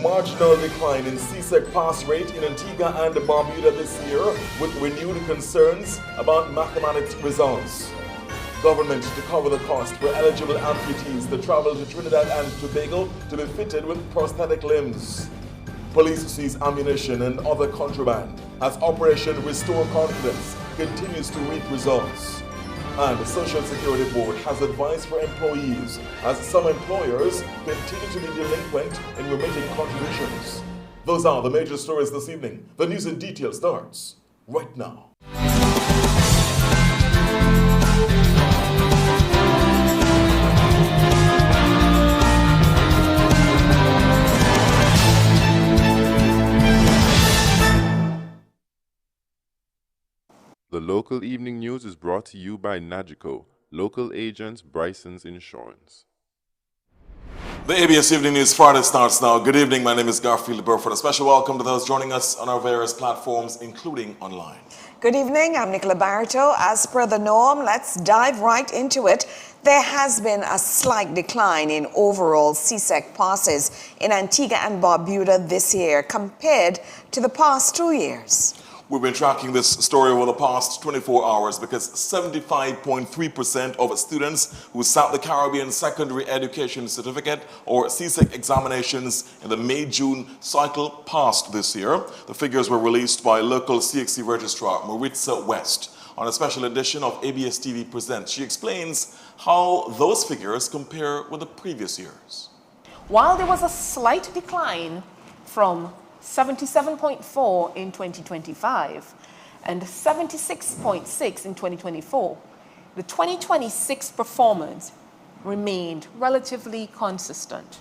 Marginal decline in CSEC pass rate in Antigua and Barbuda this year, with renewed concerns about mathematics results. Government to cover the cost for eligible amputees to travel to Trinidad and Tobago to be fitted with prosthetic limbs. Police seize ammunition and other contraband as Operation Restore Confidence continues to reap results. And the Social Security Board has advice for employees as some employers continue to be delinquent in remitting contributions. Those are the major stories this evening. The news in detail starts right now. The local evening news is brought to you by Nagico, local agents Bryson's Insurance. The ABS Evening News Friday starts now. Good evening, my name is Garfield Burford. A special welcome to those joining us on our various platforms, including online. Good evening, I'm Nicola Barreto. As per the norm, let's dive right into it. There has been a slight decline in overall CSEC passes in Antigua and Barbuda this year compared to the past 2 years. We've been tracking this story over the past 24 hours because 75.3% of students who sat the Caribbean Secondary Education Certificate or CSEC examinations in the May-June cycle passed this year. The figures were released by local CXC Registrar Maritza West on a special edition of ABS TV Presents. She explains how those figures compare with the previous years. While there was a slight decline from 77.4 in 2025 and 76.6 in 2024, the 2026 performance remained relatively consistent.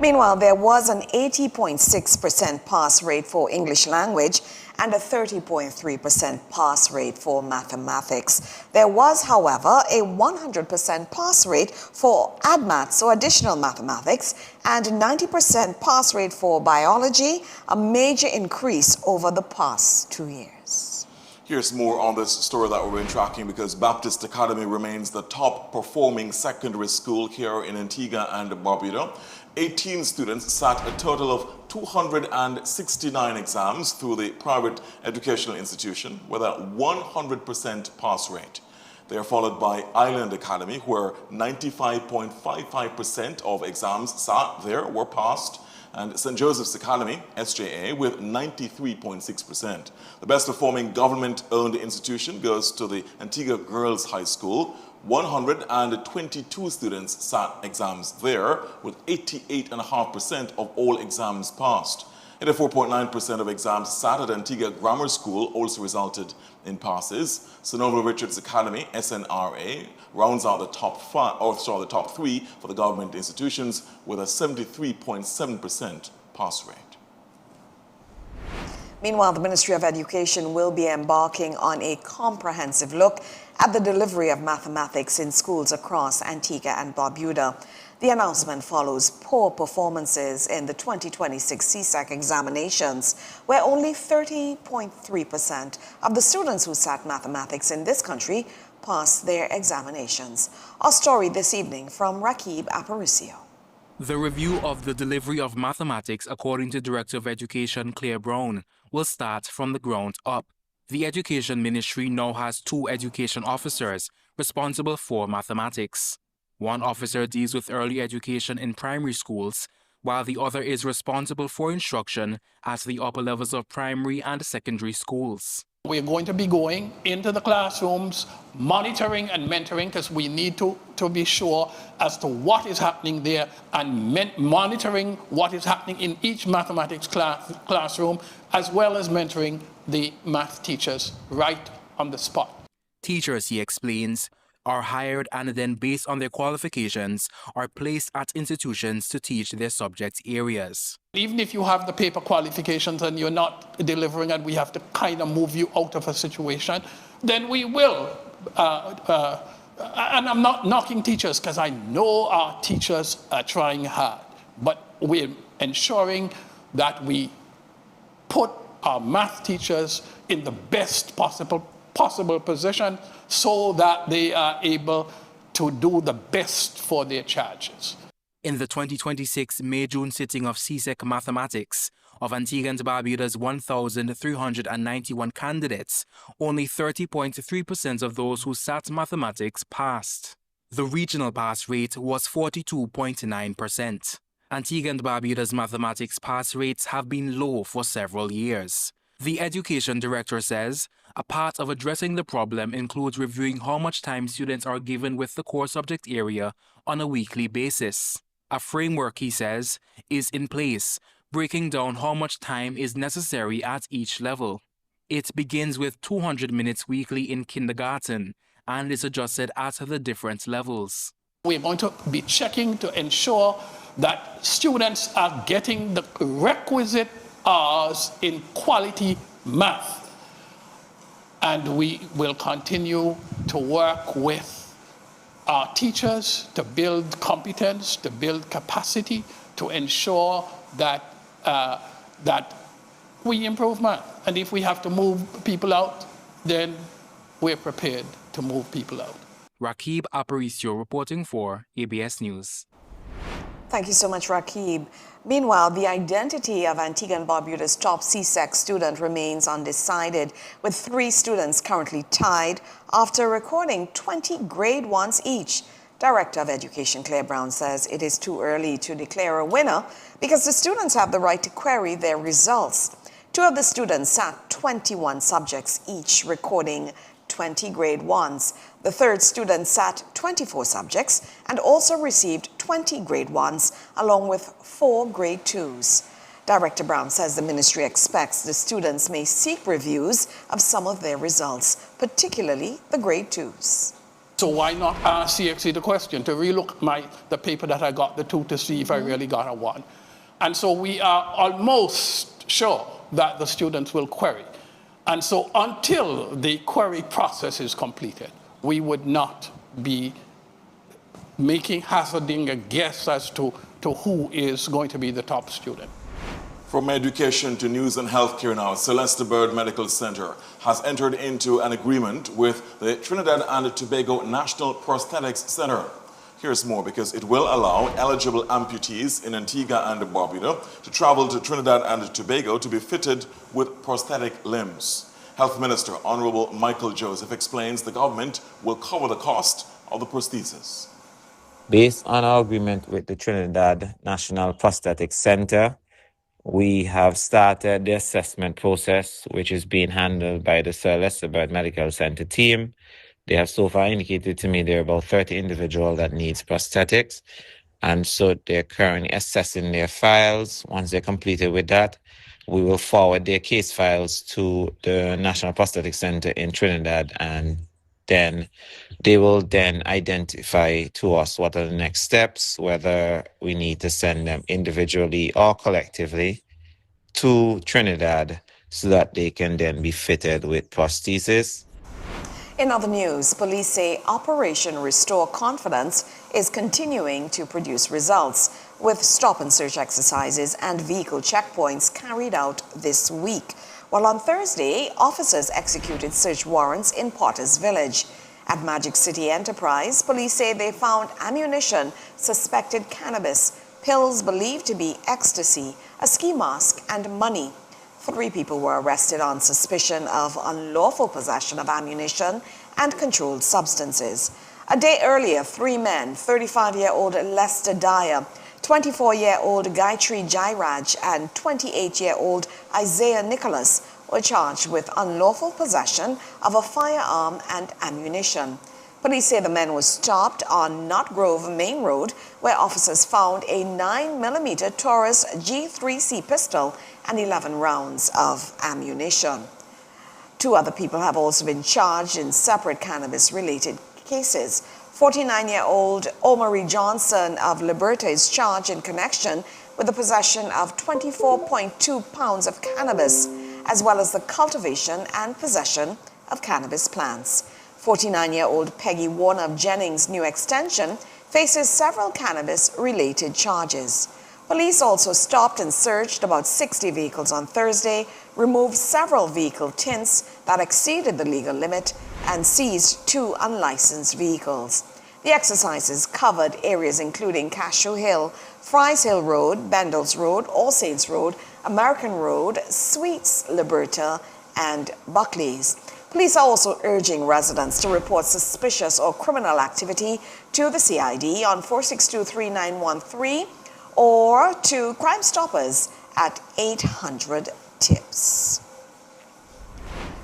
Meanwhile, there was an 80.6% pass rate for English language and a 30.3% pass rate for mathematics. There was, however, a 100% pass rate for ADMAT, so additional mathematics, and 90% pass rate for biology, a major increase over the past 2 years. Here's more on this story that we've been tracking because Baptist Academy remains the top performing secondary school here in Antigua and Barbuda. 18 students sat a total of 269 exams through the private educational institution with a 100% pass rate. They are followed by Island Academy, where 95.55% of exams sat there were passed, and St. Joseph's Academy, SJA, with 93.6%. The best performing government-owned institution goes to the Antigua Girls High School. 122 students sat exams there, with 88.5% of all exams passed. 84.9% of exams sat at Antigua Grammar School also resulted in passes. St. Noble Richards Academy, SNRA, rounds out the top the top three for the government institutions with a 73.7% pass rate. Meanwhile, the Ministry of Education will be embarking on a comprehensive look at the delivery of mathematics in schools across Antigua and Barbuda. The announcement follows poor performances in the 2026 CSEC examinations, where only 30.3% of the students who sat mathematics in this country passed their examinations. Our story this evening from Rakib Aparicio. The review of the delivery of mathematics, according to Director of Education Claire Brown, will start from the ground up. The Education Ministry now has 2 education officers responsible for mathematics. One officer deals with early education in primary schools, while the other is responsible for instruction at the upper levels of primary and secondary schools. We're going to be going into the classrooms, monitoring and mentoring, because we need to be sure as to what is happening there and monitoring what is happening in each mathematics classroom, as well as mentoring the math teachers right on the spot. Teachers, he explains, are hired and then, based on their qualifications, are placed at institutions to teach their subject areas. Even if you have the paper qualifications and you're not delivering and we have to kind of move you out of a situation, then we will. And I'm not knocking teachers because I know our teachers are trying hard, but we're ensuring that we put our math teachers in the best possible position so that they are able to do the best for their charges. In the 2026 May-June sitting of CSEC Mathematics, of Antigua and Barbuda's 1,391 candidates, only 30.3% of those who sat mathematics passed. The regional pass rate was 42.9%. Antigua and Barbuda's mathematics pass rates have been low for several years. The education director says a part of addressing the problem includes reviewing how much time students are given with the core subject area on a weekly basis. A framework, he says, is in place, breaking down how much time is necessary at each level. It begins with 200 minutes weekly in kindergarten and is adjusted at the different levels. We're going to be checking to ensure that students are getting the requisite hours in quality math. And we will continue to work with our teachers to build competence, to build capacity, to ensure that that we improve math. And if we have to move people out, then we're prepared to move people out. Rakib Aparicio reporting for ABS News. Thank you so much, Rakib. Meanwhile, the identity of Antigua and Barbuda's top CSEC student remains undecided, with 3 students currently tied after recording 20 grade 1s each. Director of Education Claire Brown says it is too early to declare a winner because the students have the right to query their results. 2 of the students sat 21 subjects each, recording 20 grade 1s. The 3rd student sat 24 subjects and also received 20 grade 1s along with 4 grade 2s. Director Brown says the ministry expects the students may seek reviews of some of their results, particularly the grade 2s. So why not ask CXC the question to relook the paper that I got the 2 to see if I really got a 1. And so we are almost sure that the students will query. And so until the query process is completed, we would not be hazarding a guess as to who is going to be the top student. From education to news and healthcare now, Celeste Bird Medical Center has entered into an agreement with the Trinidad and Tobago National Prosthetics Center. Here's more, because it will allow eligible amputees in Antigua and Barbuda to travel to Trinidad and Tobago to be fitted with prosthetic limbs. Health Minister Honorable Michael Joseph explains the government will cover the cost of the prosthesis. Based on our agreement with the Trinidad National Prosthetics Center, we have started the assessment process, which is being handled by the Sir Leicester Bird Medical Center team. They have so far indicated to me there are about 30 individuals that needs prosthetics. And so they're currently assessing their files. Once they're completed with that, we will forward their case files to the National Prosthetic Center in Trinidad, and then they will then identify to us what are the next steps, whether we need to send them individually or collectively to Trinidad so that they can then be fitted with prosthesis. In other news, police say Operation Restore Confidence is continuing to produce results, with stop-and-search exercises and vehicle checkpoints carried out this week. While on Thursday, officers executed search warrants in Potters Village. At Magic City Enterprise, police say they found ammunition, suspected cannabis, pills believed to be ecstasy, a ski mask, and money. 3 people were arrested on suspicion of unlawful possession of ammunition and controlled substances. A day earlier, 3 men, 35-year-old Lester Dyer, 24-year-old Gayatri Jairaj, and 28-year-old Isaiah Nicholas were charged with unlawful possession of a firearm and ammunition. Police say the men were stopped on Knott Grove Main Road, where officers found a 9mm Taurus G3C pistol and 11 rounds of ammunition. 2 other people have also been charged in separate cannabis-related cases. 49-year-old Omari Johnson of Liberta is charged in connection with the possession of 24.2 pounds of cannabis, as well as the cultivation and possession of cannabis plants. 49-year-old Peggy Warner of Jennings New Extension faces several cannabis-related charges. Police also stopped and searched about 60 vehicles on Thursday, removed several vehicle tints that exceeded the legal limit, and seized 2 unlicensed vehicles. The exercises covered areas including Cashew Hill, Fries Hill Road, Bendels Road, All Saints Road, American Road, Sweets, Liberta, and Buckley's. Police are also urging residents to report suspicious or criminal activity to the CID on 462-3913 or to Crime Stoppers at 800-TIPS.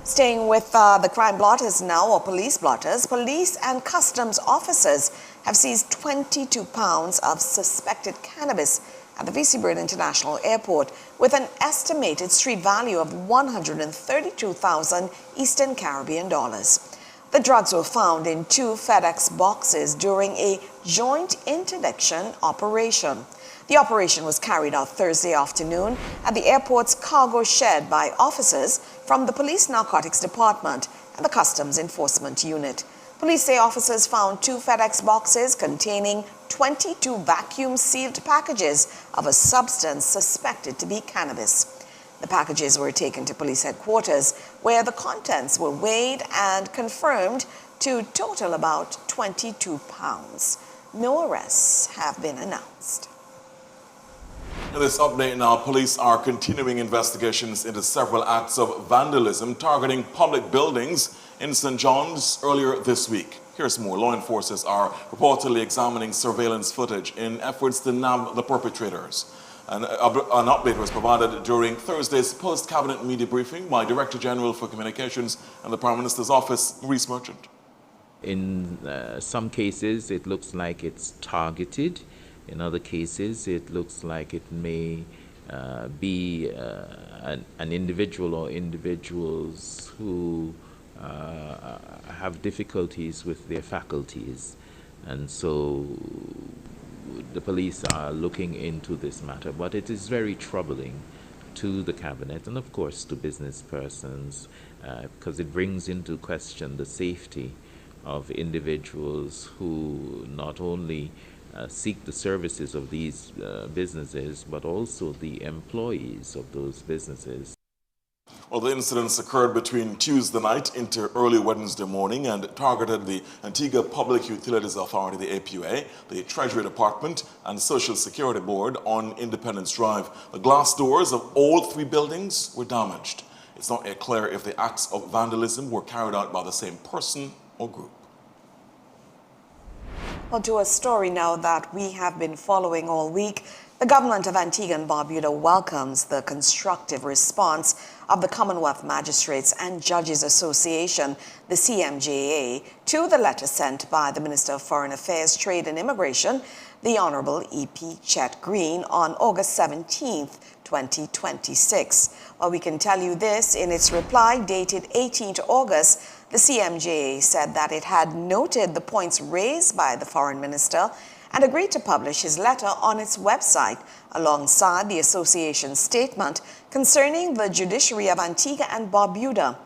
Staying with the crime blotters now, or police blotters, police and customs officers have seized 22 pounds of suspected cannabis at the V.C. Bird International Airport with an estimated street value of 132,000 Eastern Caribbean dollars. The drugs were found in 2 FedEx boxes during a joint interdiction operation. The operation was carried out Thursday afternoon at the airport's cargo shed by officers from the Police Narcotics Department and the Customs Enforcement Unit. Police say officers found 2 FedEx boxes containing 22 vacuum-sealed packages of a substance suspected to be cannabis. The packages were taken to police headquarters, where the contents were weighed and confirmed to total about 22 pounds. No arrests have been announced. In this update now, police are continuing investigations into several acts of vandalism targeting public buildings in St. John's earlier this week. Here's more. Law enforcers are reportedly examining surveillance footage in efforts to nab the perpetrators. An update was provided during Thursday's post-cabinet media briefing by Director General for Communications and the Prime Minister's Office, Maurice Merchant. In some cases, it looks like it's targeted. In other cases, it looks like it may be an individual or individuals who have difficulties with their faculties. And so the police are looking into this matter, but it is very troubling to the cabinet and of course to business persons because it brings into question the safety of individuals who not only seek the services of these businesses, but also the employees of those businesses. Well, the incidents occurred between Tuesday night into early Wednesday morning and targeted the Antigua Public Utilities Authority, the APUA, the Treasury Department, and Social Security Board on Independence Drive. The glass doors of all 3 buildings were damaged. It's not yet clear if the acts of vandalism were carried out by the same person or group. Well, to a story now that we have been following all week, the government of Antigua and Barbuda welcomes the constructive response of the Commonwealth Magistrates and Judges Association, the CMJA, to the letter sent by the Minister of Foreign Affairs, Trade and Immigration, the Honorable E.P. Chet Green, on August 17th, 2026. Well, we can tell you this in its reply dated 18th August. The CMJA said that it had noted the points raised by the Foreign Minister and agreed to publish his letter on its website alongside the association's statement concerning the judiciary of Antigua and Barbuda.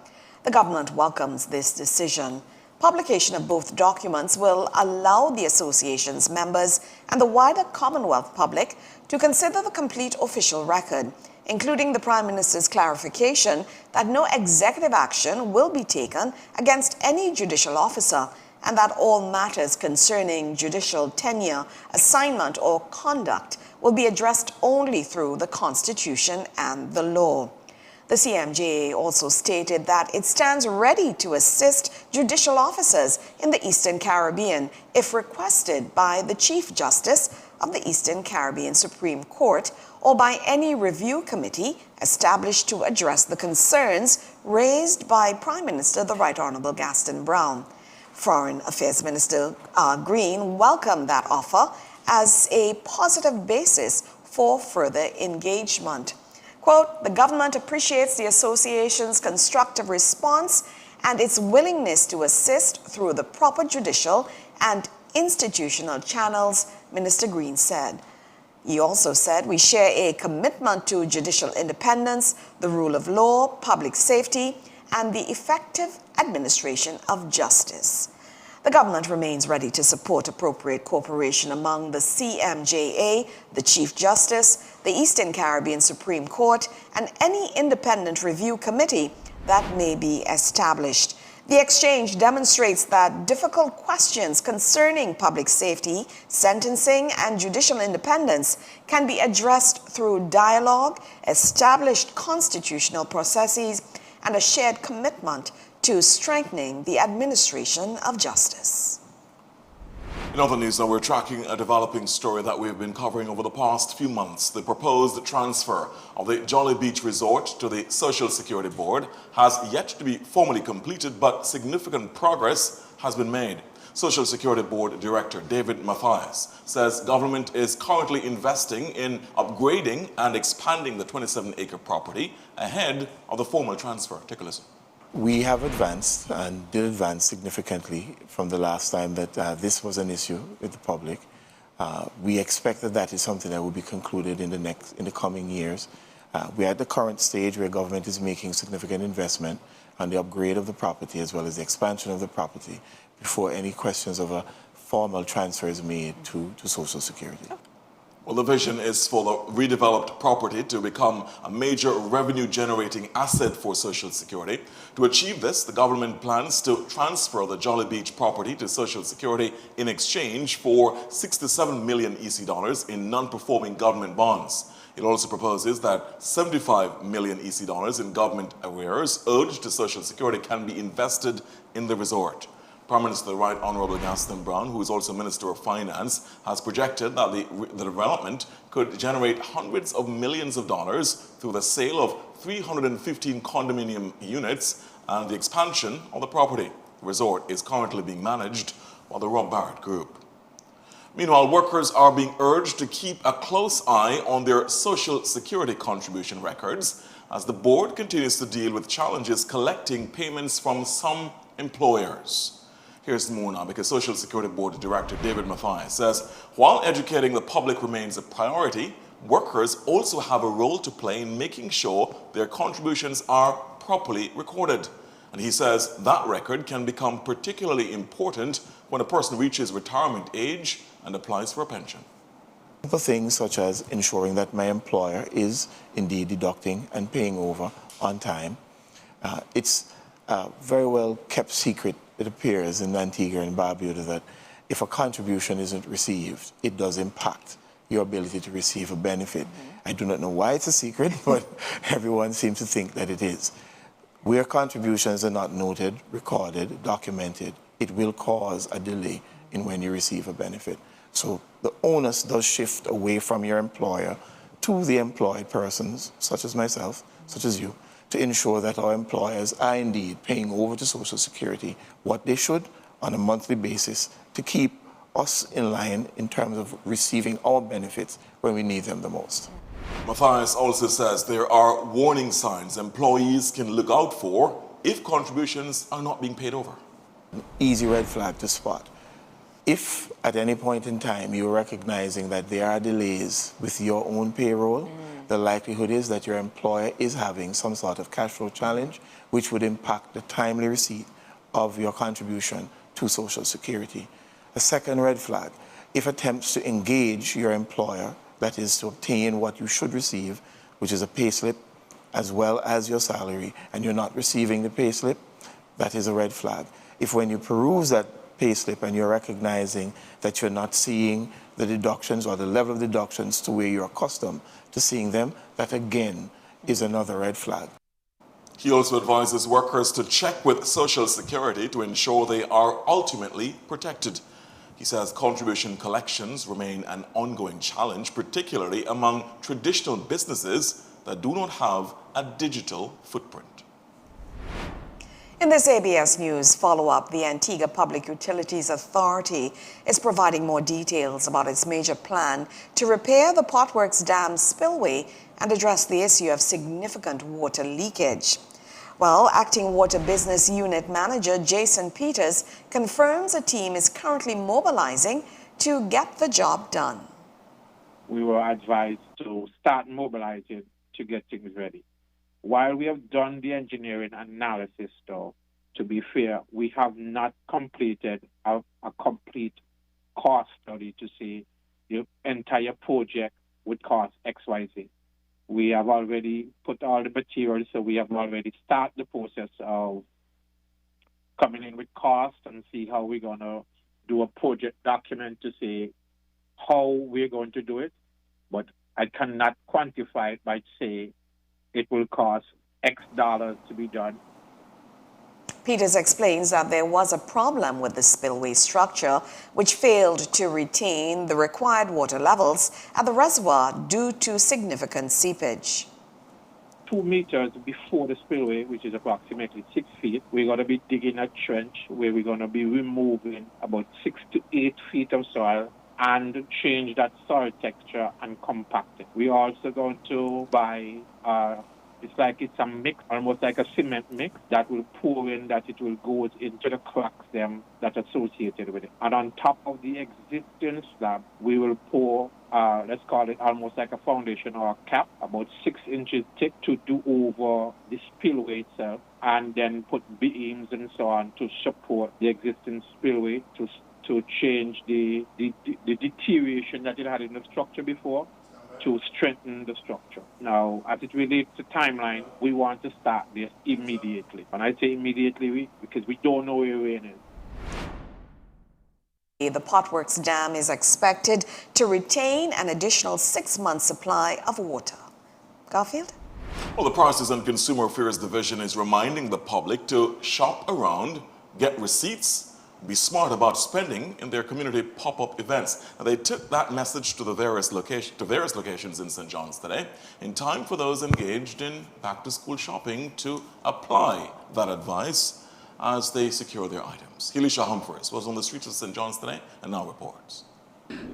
The government welcomes this decision. Publication of both documents will allow the association's members and the wider Commonwealth public to consider the complete official record, including the Prime Minister's clarification that no executive action will be taken against any judicial officer and that all matters concerning judicial tenure, assignment, or conduct will be addressed only through the Constitution and the law. The CMJA also stated that it stands ready to assist judicial officers in the Eastern Caribbean if requested by the Chief Justice of the Eastern Caribbean Supreme Court or by any review committee established to address the concerns raised by Prime Minister the Right Honorable Gaston Brown. Foreign Affairs Minister Green welcomed that offer as a positive basis for further engagement. Quote, the government appreciates the association's constructive response and its willingness to assist through the proper judicial and institutional channels, Minister Green said. He also said, we share a commitment to judicial independence, the rule of law, public safety, and the effective administration of justice. The government remains ready to support appropriate cooperation among the CMJA, the Chief Justice, the Eastern Caribbean Supreme Court, and any independent review committee that may be established. The exchange demonstrates that difficult questions concerning public safety, sentencing, and judicial independence can be addressed through dialogue, established constitutional processes, and a shared commitment to strengthening the administration of justice. In other news, now we're tracking a developing story that we've been covering over the past few months. The proposed transfer of the Jolly Beach Resort to the Social Security Board has yet to be formally completed, but significant progress has been made. Social Security Board Director David Mathias says government is currently investing in upgrading and expanding the 27-acre property ahead of the formal transfer. Take a listen. We have advanced and did advance significantly from the last time that this was an issue with the public. We expect that is something that will be concluded in the coming years. We're at the current stage where government is making significant investment on the upgrade of the property as well as the expansion of the property before any questions of a formal transfer is made to Social Security. Well, the vision is for the redeveloped property to become a major revenue-generating asset for Social Security. To achieve this, the government plans to transfer the Jolly Beach property to Social Security in exchange for 67 million EC dollars in non-performing government bonds. It also proposes that 75 million EC dollars in government arrears owed to Social Security can be invested in the resort. Prime Minister the Right Honourable Gaston Brown, who is also Minister of Finance, has projected that the development could generate hundreds of millions of dollars through the sale of 315 condominium units and the expansion of the property. The resort is currently being managed by the Rob Barrett Group. Meanwhile, workers are being urged to keep a close eye on their Social Security contribution records as the board continues to deal with challenges collecting payments from some employers. Here's more now, because Social Security Board Director David Mathias says while educating the public remains a priority, workers also have a role to play in making sure their contributions are properly recorded. And he says that record can become particularly important when a person reaches retirement age and applies for a pension. Simple things such as ensuring that my employer is indeed deducting and paying over on time. It's a very well kept secret, it appears, in Antigua and Barbuda that if a contribution isn't received, it does impact your ability to receive a benefit. I do not know why it's a secret, but everyone seems to think that it is. Where contributions are not noted, recorded, documented, it will cause a delay in when you receive a benefit. So the onus does shift away from your employer to the employed persons, such as myself, such as you, to ensure that our employers are indeed paying over to Social Security what they should on a monthly basis to keep us in line in terms of receiving our benefits when we need them the most. Mathias also says there are warning signs employees can look out for if contributions are not being paid over. An easy red flag to spot. If at any point in time you're recognizing that there are delays with your own payroll, the likelihood is that your employer is having some sort of cash flow challenge, which would impact the timely receipt of your contribution to Social Security. A second red flag, if attempts to engage your employer, that is to obtain what you should receive, which is a payslip as well as your salary, and you're not receiving the payslip, that is a red flag. If when you peruse that payslip and you're recognizing that you're not seeing the deductions or the level of deductions to where you're accustomed to seeing them, that again is another red flag. He also advises workers to check with Social Security to ensure they are ultimately protected. He says contribution collections remain an ongoing challenge, particularly among traditional businesses that do not have a digital footprint. In this ABS News follow-up, the Antigua Public Utilities Authority is providing more details about its major plan to repair the Potworks Dam spillway and address the issue of significant water leakage. Well, Acting Water Business Unit Manager Jason Peters confirms a team is currently mobilizing to get the job done. We were advised to start mobilizing to get things ready. While we have done the engineering analysis, though, to be fair, we have not completed a complete cost study to see the entire project would cost XYZ. We have already put all the materials, so we have already started the process of coming in with costs and see how we're going to do a project document to say how we're going to do it. But I cannot quantify it by say it will cost X dollars to be done. Peters explains that there was a problem with the spillway structure, which failed to retain the required water levels at the reservoir due to significant seepage. 2 meters before the spillway, which is approximately 6 feet, we're going to be digging a trench where we're going to be removing about 6 to 8 feet of soil and change that soil texture and compact it. We're also going to buy it's a mix, almost like a cement mix that will pour in, that it will go into the cracks them that are associated with it. And on top of the existing slab, we will pour, let's call it almost like a foundation or a cap, about 6 inches thick to do over the spillway itself, and then put beams and so on to support the existing spillway to change the deterioration that it had in the structure before, to strengthen the structure. Now, as it relates to timeline, we want to start this immediately. When I say immediately, because we don't know where rain is. The Potworks Dam is expected to retain an additional 6 months' supply of water. Garfield? Well, the Prices and Consumer Affairs Division is reminding the public to shop around, get receipts, be smart about spending in their community pop-up events. Now, they took that message to various locations in St. John's today in time for those engaged in back-to-school shopping to apply that advice as they secure their items. Helisha Humphreys was on the streets of St. John's today and now reports.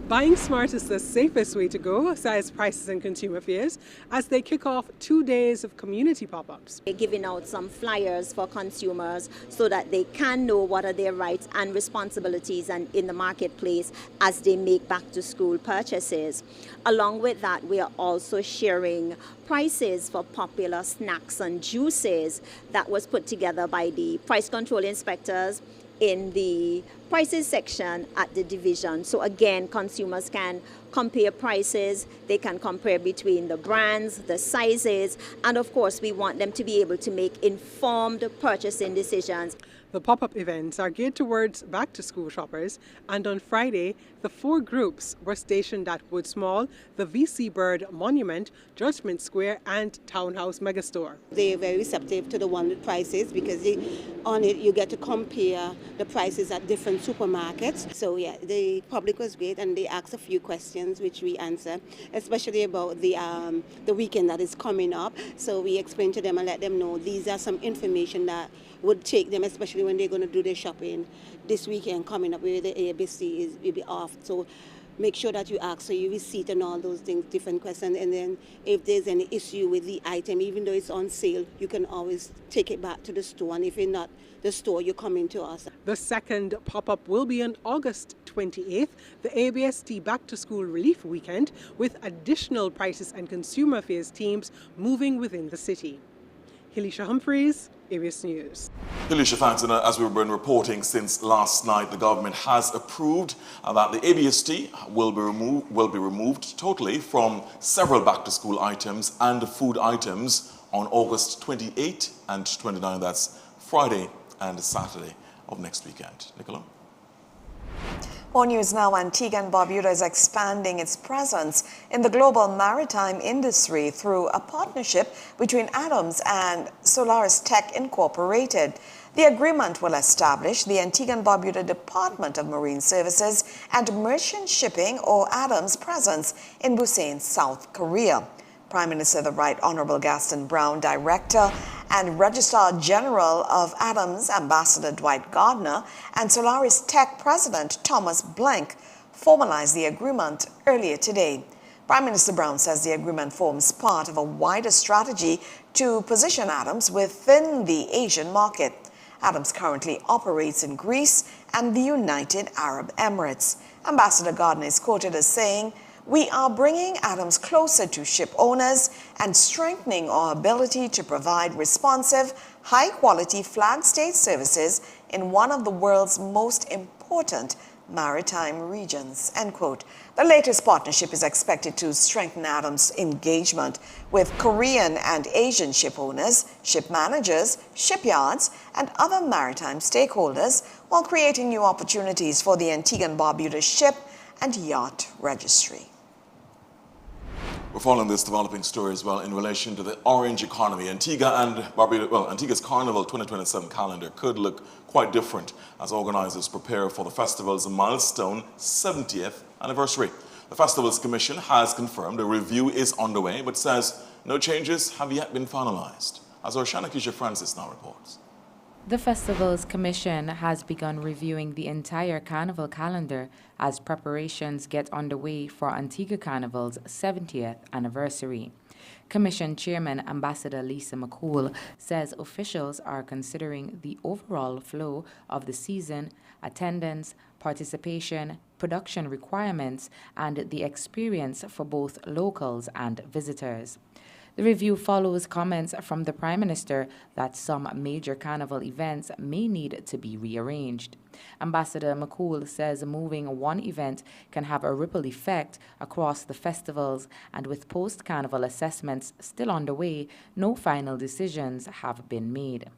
Buying smart is the safest way to go, says Prices and Consumer Affairs, as they kick off 2 days of community pop-ups. They're giving out some flyers for consumers so that they can know what are their rights and responsibilities and in the marketplace as they make back-to-school purchases. Along with that, we are also sharing prices for popular snacks and juices that was put together by the price control inspectors in the prices section at the division. So again, consumers can compare prices, they can compare between the brands, the sizes, and of course we want them to be able to make informed purchasing decisions. The pop-up events are geared towards back-to-school shoppers, and on Friday, the 4 groups were stationed at Woods Mall, the VC Bird Monument, Judgment Square, and Townhouse Megastore. They're very receptive to the one with prices because on it you get to compare the prices at different supermarkets. So yeah, the public was great and they asked a few questions which we answer, especially about the weekend that is coming up. So we explained to them and let them know these are some information that would take them, especially when they're going to do their shopping this weekend coming up where the ABC will be off. So make sure that you ask for your receipt and all those things, different questions. And then if there's any issue with the item, even though it's on sale, you can always take it back to the store. And if you're not the store, you come into us. The second pop-up will be on August 28th, the ABST Back to School Relief Weekend, with additional Prices and Consumer Affairs teams moving within the city. Helisha Humphreys, ABS News. Helisha, thanks. And as we've been reporting since last night, the government has approved that the ABST will be removed totally from several back-to-school items and food items on August 28 and 29. That's Friday and Saturday of next weekend. Nicola? More news now. Antigua and Barbuda is expanding its presence in the global maritime industry through a partnership between Adams and Solaris Tech Incorporated. The agreement will establish the Antigua and Barbuda Department of Marine Services and Merchant Shipping, or Adams, presence in Busan, South Korea. Prime Minister the Right Honorable Gaston Brown, Director and Registrar General of Adams, Ambassador Dwight Gardner, and Solaris Tech President Thomas Blank formalized the agreement earlier today. Prime Minister Brown says the agreement forms part of a wider strategy to position Adams within the Asian market. Adams currently operates in Greece and the United Arab Emirates. Ambassador Gardner is quoted as saying, "We are bringing Adams closer to ship owners and strengthening our ability to provide responsive, high-quality flag state services in one of the world's most important maritime regions, end quote. The latest partnership is expected to strengthen Adams' engagement with Korean and Asian ship owners, ship managers, shipyards, and other maritime stakeholders, while creating new opportunities for the Antigua and Barbuda Ship and Yacht Registry. We're following this developing story as well in relation to the orange economy. Antigua and Barbuda, well, Antigua's Carnival 2027 calendar could look quite different as organizers prepare for the festival's milestone 70th anniversary. The Festivals Commission has confirmed a review is underway, but says no changes have yet been finalized. As our Shanakisha Francis now reports. The Festivals Commission has begun reviewing the entire Carnival calendar as preparations get underway for Antigua Carnival's 70th anniversary. Commission Chairman Ambassador Lisa McCool says officials are considering the overall flow of the season, attendance, participation, production requirements, and the experience for both locals and visitors. The review follows comments from the Prime Minister that some major carnival events may need to be rearranged. Ambassador McCool says moving one event can have a ripple effect across the festivals, and with post-carnival assessments still underway, no final decisions have been made.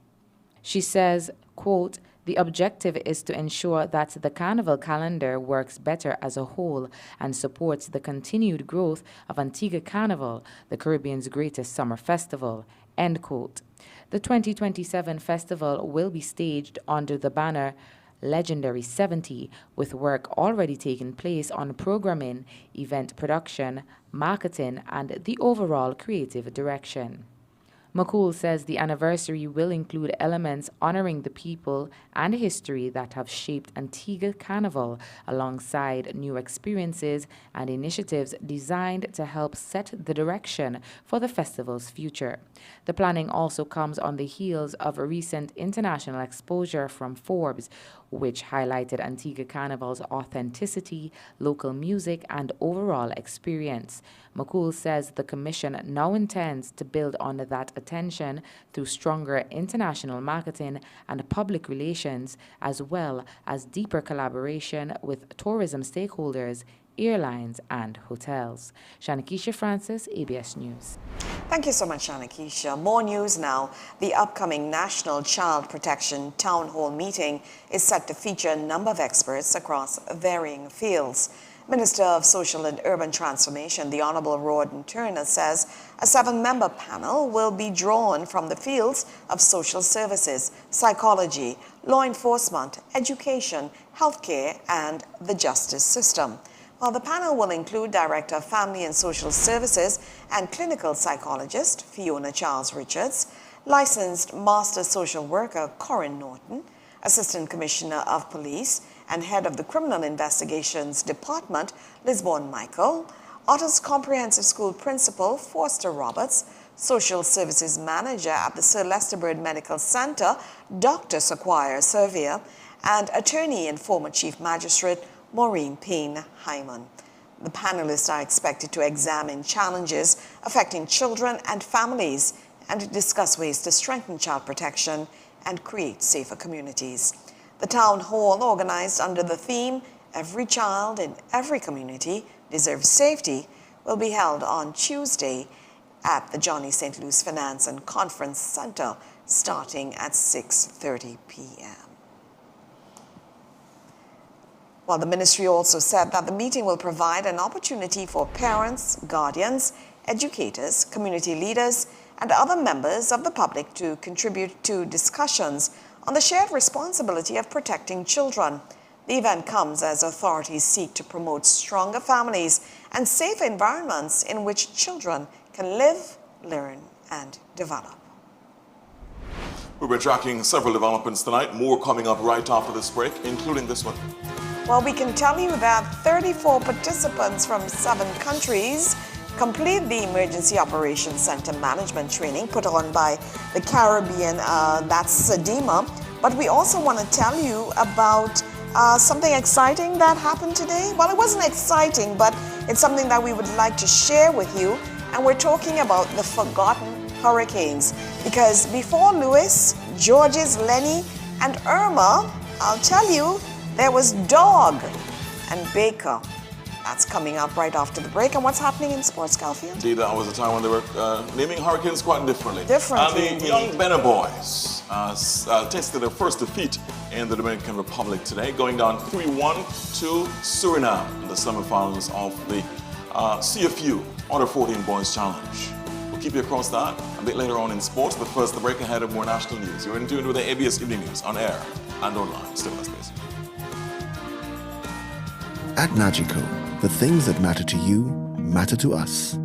She says, quote, "The objective is to ensure that the carnival calendar works better as a whole and supports the continued growth of Antigua Carnival, the Caribbean's greatest summer festival," end quote. The 2027 festival will be staged under the banner Legendary 70, with work already taking place on programming, event production, marketing, and the overall creative direction. McCool says the anniversary will include elements honoring the people and history that have shaped Antigua Carnival, alongside new experiences and initiatives designed to help set the direction for the festival's future. The planning also comes on the heels of a recent international exposure from Forbes, which highlighted Antigua Carnival's authenticity, local music, and overall experience. McCool says the Commission now intends to build on that attention through stronger international marketing and public relations, as well as deeper collaboration with tourism stakeholders, airlines, and hotels. Shanakisha Francis, ABS News. Thank you so much, Shanakisha. More news now. The upcoming National Child Protection Town Hall meeting is set to feature a number of experts across varying fields. Minister of Social and Urban Transformation, the Honorable Rawdon Turner, says a 7-member panel will be drawn from the fields of social services, psychology, law enforcement, education, healthcare, and the justice system. While the panel will include Director of Family and Social Services and clinical psychologist Fiona Charles Richards, licensed master social worker Corinne Norton, Assistant Commissioner of Police and Head of the Criminal Investigations Department Lisbon Michael, Otters Comprehensive School Principal Foster Roberts, Social Services Manager at the Sir Lester Bird Medical Center Dr. Sequire Servier, and Attorney and former Chief Magistrate Maureen Payne Hyman. The panelists are expected to examine challenges affecting children and families and discuss ways to strengthen child protection and create safer communities. The town hall, organized under the theme "Every Child in Every Community Deserves Safety," will be held on Tuesday at the Johnny St. Louis Finance and Conference Center starting at 6:30 p.m. While the ministry also said that the meeting will provide an opportunity for parents, guardians, educators, community leaders, and other members of the public to contribute to discussions on the shared responsibility of protecting children. The event comes as authorities seek to promote stronger families and safe environments in which children can live, learn, and develop. We've been tracking several developments tonight, more coming up right after this break, including this one. Well, we can tell you that 34 participants from 7 countries complete the Emergency Operations Center management training put on by the Caribbean, that's SEDEMA. But we also want to tell you about something exciting that happened today. Well, it wasn't exciting, but it's something that we would like to share with you. And we're talking about the forgotten hurricanes. Because before Louis, Georges, Lenny, and Irma, I'll tell you, There was Dog and Baker. That's coming up right after the break. And what's happening in sports, Garfield? Indeed, that was a time when they were naming Hurricanes quite differently. Differently, And the young Benner boys tasted their first defeat in the Dominican Republic today, going down 3-1 to Suriname in the semifinals of the CFU Under 14 Boys Challenge. We'll keep you across that a bit later on in sports, but first, the break ahead of more national news. You're in tune with the ABS Evening News on air and online. Stay with us, please. At Nagico, the things that matter to you matter to us.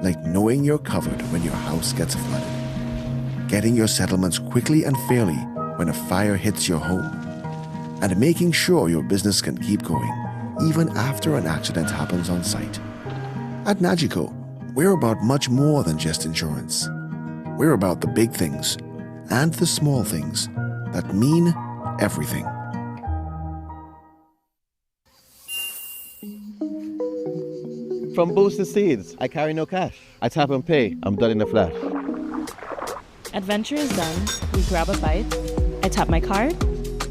Like knowing you're covered when your house gets flooded, getting your settlements quickly and fairly when a fire hits your home, and making sure your business can keep going even after an accident happens on site. At Nagico, we're about much more than just insurance. We're about the big things and the small things that mean everything. From Boosted Seeds, I carry no cash. I tap and pay, I'm done in a flash. Adventure is done, we grab a bite. I tap my card,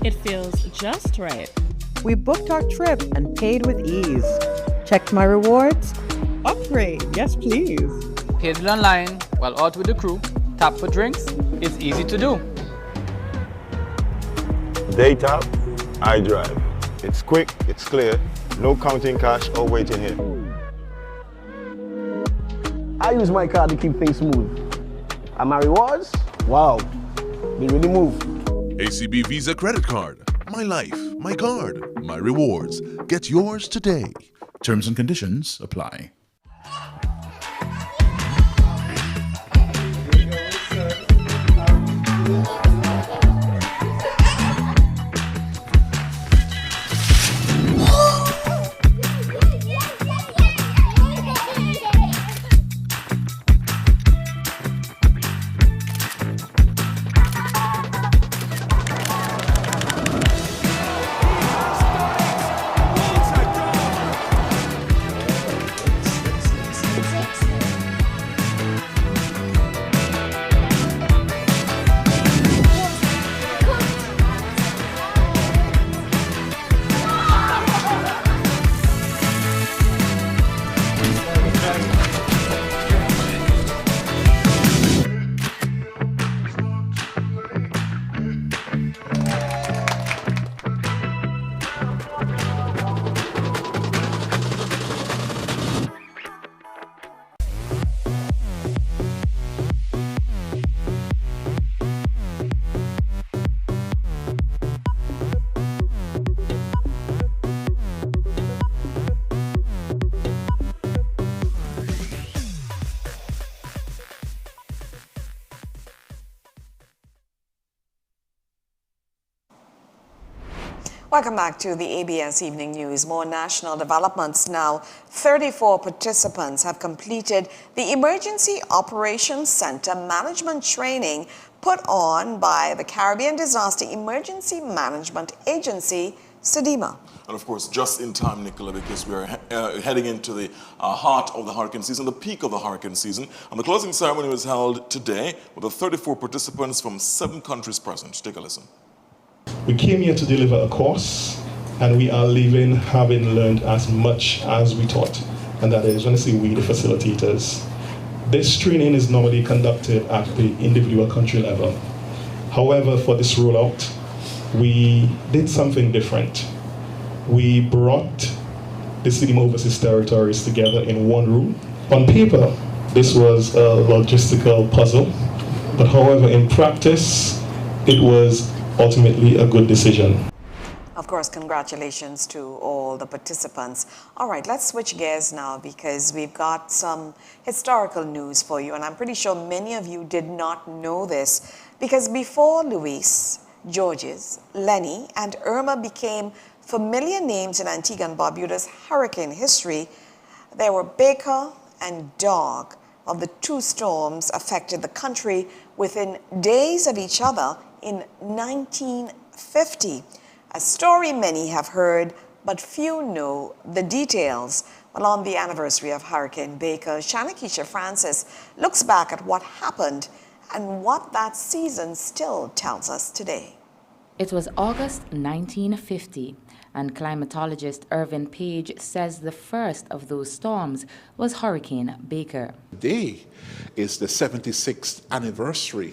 it feels just right. We booked our trip and paid with ease. Checked my rewards, upgrade, yes please. Paid it online while out with the crew. Tap for drinks, it's easy to do. They tap, I drive. It's quick, it's clear, no counting cash or waiting here. I use my card to keep things smooth. And my rewards? Wow, they really move. ACB Visa Credit Card. My life, my card, my rewards. Get yours today. Terms and conditions apply. Welcome back to the ABS Evening News. More national developments now. 34 participants have completed the Emergency Operations Center management training put on by the Caribbean Disaster Emergency Management Agency, SEDEMA. And of course, just in time, Nicola, because we are heading into the heart of the hurricane season, the peak of the hurricane season. And the closing ceremony was held today with the 34 participants from 7 countries present. Take a listen. We came here to deliver a course, and we are leaving having learned as much as we taught. And that is, when I say we, the facilitators. This training is normally conducted at the individual country level. However, for this rollout, we did something different. We brought the SEDEMA overseas territories together in one room. On paper, this was a logistical puzzle, but however, in practice, it was ultimately a good decision. Of course, congratulations to all the participants. All right, let's switch gears now because we've got some historical news for you, and I'm pretty sure many of you did not know this, because before Luis, Georges, Lenny, and Irma became familiar names in Antigua and Barbuda's hurricane history, there were Baker and Dog. Of the 2 storms affected the country within days of each other in 1950. A story many have heard, but few know the details. Well, on the anniversary of Hurricane Baker, Shanakisha Francis looks back at what happened and what that season still tells us today. It was August 1950. And climatologist Irvin Page says the first of those storms was Hurricane Baker. Today is the 76th anniversary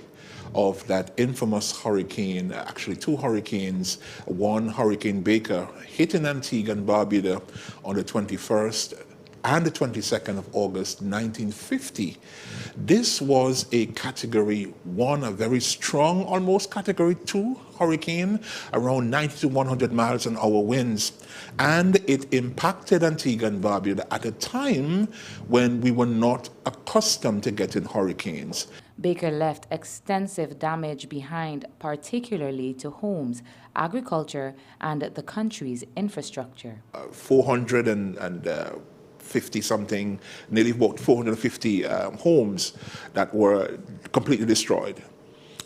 of that infamous hurricane, actually two hurricanes. One, Hurricane Baker, hitting Antigua and Barbuda on the 21st and the 22nd of August 1950. This was a Category 1, a very strong, almost Category 2 hurricane, around 90 to 100 miles an hour winds. And it impacted Antigua and Barbuda at a time when we were not accustomed to getting hurricanes. Baker left extensive damage behind, particularly to homes, agriculture, and the country's infrastructure. 450 something, nearly about 450 homes that were completely destroyed.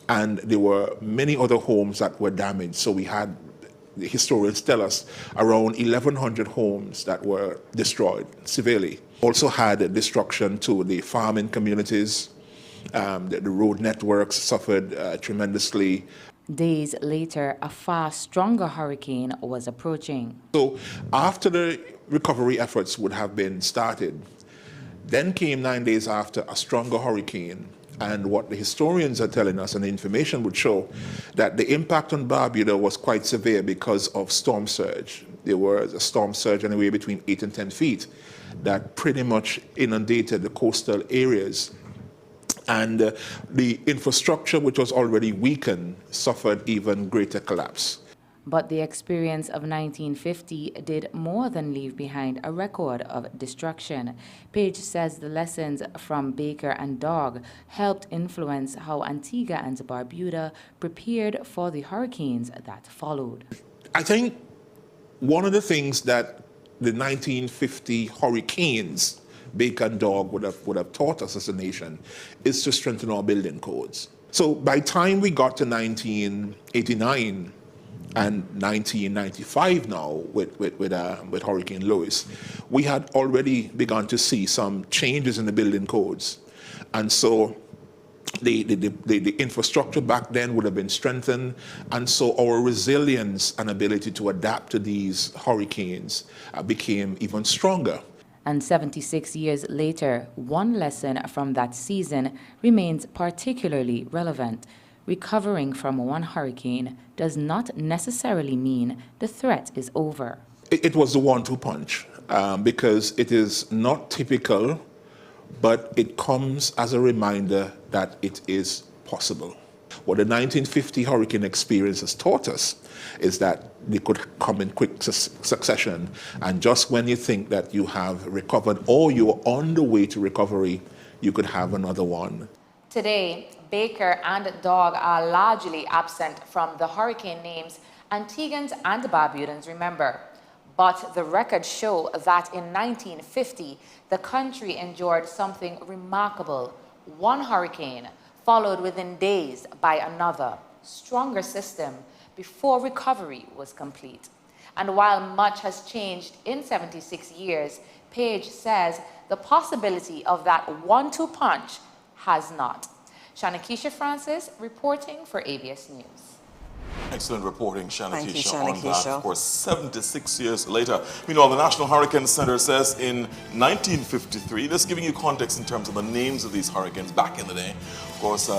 And there were many other homes that were damaged. So we had, the historians tell us, around 1,100 homes that were destroyed severely. Also had destruction to the farming communities. The road networks suffered tremendously. Days later, a far stronger hurricane was approaching. So after the recovery efforts would have been started, then came 9 days after a stronger hurricane. And what the historians are telling us, and the information would show, that the impact on Barbuda was quite severe because of storm surge. There was a storm surge anywhere between 8 and 10 feet that pretty much inundated the coastal areas. And the infrastructure, which was already weakened, suffered even greater collapse. But the experience of 1950 did more than leave behind a record of destruction. Page says the lessons from Baker and Dog helped influence how Antigua and Barbuda prepared for the hurricanes that followed. I think one of the things that the 1950 hurricanes, Baker and Dog, would have taught us as a nation is to strengthen our building codes. So by the time we got to 1989 and 1995 now with Hurricane Louis, we had already begun to see some changes in the building codes. And so the infrastructure back then would have been strengthened, and so our resilience and ability to adapt to these hurricanes became even stronger. And 76 years later, one lesson from that season remains particularly relevant. Recovering from one hurricane does not necessarily mean the threat is over. It was the 1-2 punch because it is not typical, but it comes as a reminder that it is possible. What the 1950 hurricane experience has taught us is that they could come in quick succession, and just when you think that you have recovered or you're on the way to recovery, you could have another one. Today, Baker and Dog are largely absent from the hurricane names Antiguans and Barbudans remember. But the records show that in 1950, the country endured something remarkable. One hurricane followed within days by another, stronger system, before recovery was complete. And while much has changed in 76 years, Page says the possibility of that 1-2 punch has not. Shanakisha Francis reporting for ABS News. Excellent reporting, Thank you, Shanakisha, on that. Shanakisha. Of course, 76 years later. Meanwhile, the National Hurricane Center says in 1953, just giving you context in terms of the names of these hurricanes back in the day. Of course,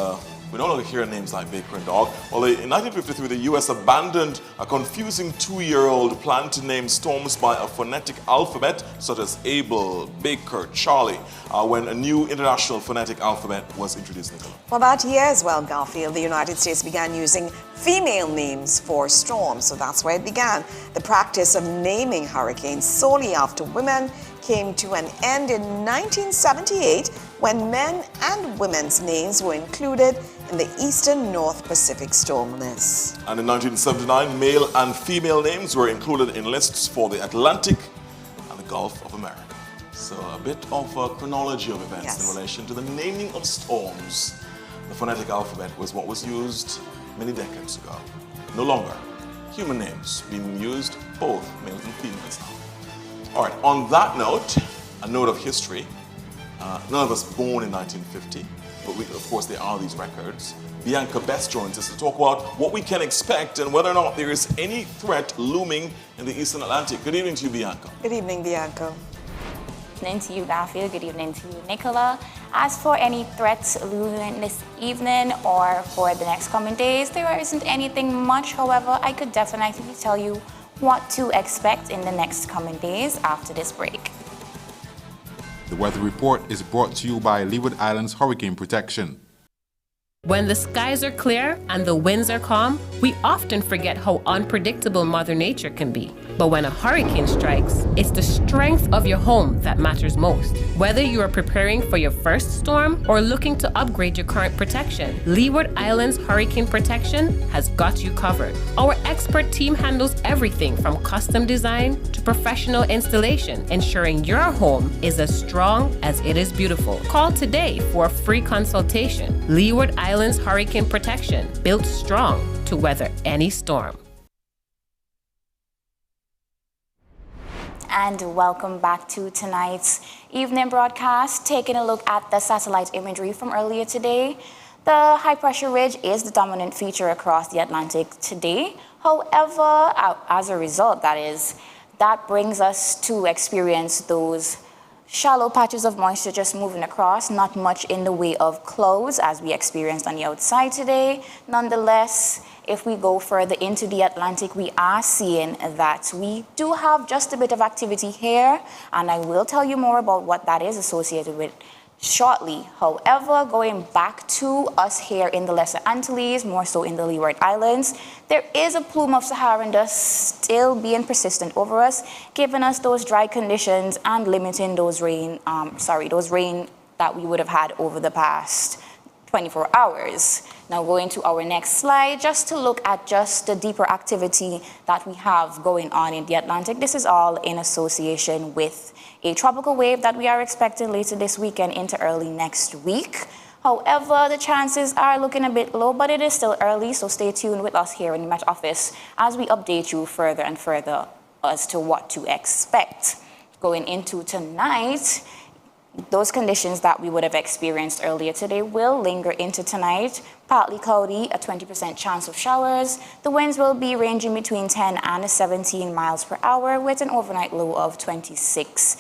we no longer hear names like Baker and Dog. Well, in 1953, the U.S. abandoned a confusing 2-year-old plan to name storms by a phonetic alphabet, such as Abel, Baker, Charlie, when a new international phonetic alphabet was introduced. For that year as well, Garfield, the United States began using female names for storms. So that's where it began. The practice of naming hurricanes solely after women came to an end in 1978 when men and women's names were included in the Eastern North Pacific storm list. And in 1979, male and female names were included in lists for the Atlantic and the Gulf of America. So a bit of a chronology of events in relation to the naming of storms. The phonetic alphabet was what was used many decades ago. No longer. Human names being used, both males and females now. All right, on that note, a note of history. None of us born in 1950. but of course there are these records. Bianca Best joins us to talk about what we can expect and whether or not there is any threat looming in the Eastern Atlantic. Good evening to you, Bianca. Good evening, Bianca. Good evening to you, Garfield. Good evening to you, Nicola. As for any threats looming this evening or for the next coming days, there isn't anything much. However, I could definitely tell you what to expect in the next coming days after this break. The weather report is brought to you by Leeward Islands Hurricane Protection. When the skies are clear and the winds are calm, we often forget how unpredictable Mother Nature can be. But when a hurricane strikes, it's the strength of your home that matters most. Whether you are preparing for your first storm or looking to upgrade your current protection, Leeward Islands Hurricane Protection has got you covered. Our expert team handles everything from custom design to professional installation, ensuring your home is as strong as it is beautiful. Call today for a free consultation. Leeward Islands Hurricane Protection, built strong to weather any storm. And welcome back to tonight's evening broadcast, taking a look at the satellite imagery from earlier today. The high pressure ridge is the dominant feature across the Atlantic today. However, as a result, that brings us to experience those shallow patches of moisture just moving across, not much in the way of clouds as we experienced on the outside today. Nonetheless, if we go further into the Atlantic, we are seeing that we do have just a bit of activity here, and I will tell you more about what that is associated with shortly. However, going back to us here in the Lesser Antilles, more so in the Leeward Islands, there is a plume of Saharan dust still being persistent over us, giving us those dry conditions and limiting those rain that we would have had over the past 24 hours. Now going to our next slide, just to look at just the deeper activity that we have going on in the Atlantic. This is all in association with a tropical wave that we are expecting later this weekend into early next week. However, the chances are looking a bit low, but it is still early, so stay tuned with us here in the Met Office as we update you further and further as to what to expect. Going into tonight, those conditions that we would have experienced earlier today will linger into tonight. Partly cloudy, a 20% chance of showers. The winds will be ranging between 10 and 17 miles per hour with an overnight low of 26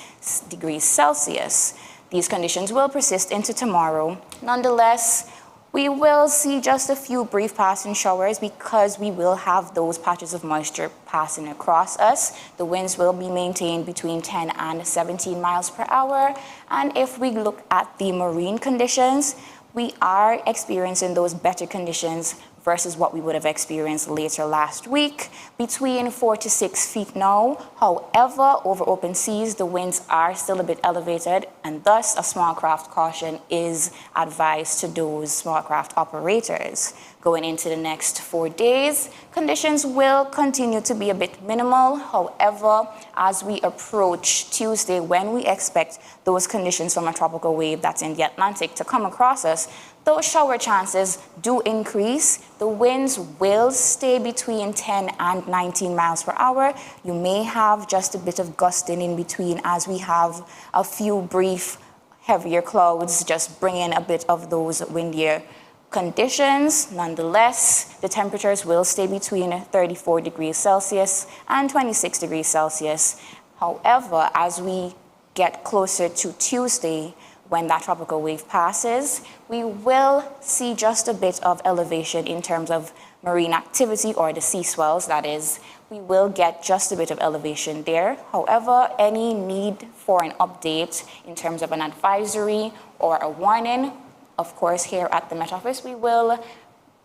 degrees Celsius. These conditions will persist into tomorrow. Nonetheless, we will see just a few brief passing showers because we will have those patches of moisture passing across us. The winds will be maintained between 10 and 17 miles per hour. And if we look at the marine conditions, we are experiencing those better conditions versus what we would have experienced later last week, between 4 to 6 feet now. However, over open seas, the winds are still a bit elevated, and thus a small craft caution is advised to those small craft operators. Going into the next 4 days, conditions will continue to be a bit minimal. However, as we approach Tuesday, when we expect those conditions from a tropical wave that's in the Atlantic to come across us, those shower chances do increase. The winds will stay between 10 and 19 miles per hour. You may have just a bit of gusting in between as we have a few brief heavier clouds just bringing a bit of those windier conditions. Nonetheless, the temperatures will stay between 34 degrees Celsius and 26 degrees Celsius. However, as we get closer to Tuesday, when that tropical wave passes, we will see just a bit of elevation in terms of marine activity, or the sea swells, that is. We will get just a bit of elevation there. However, any need for an update in terms of an advisory or a warning, of course, here at the Met Office, we will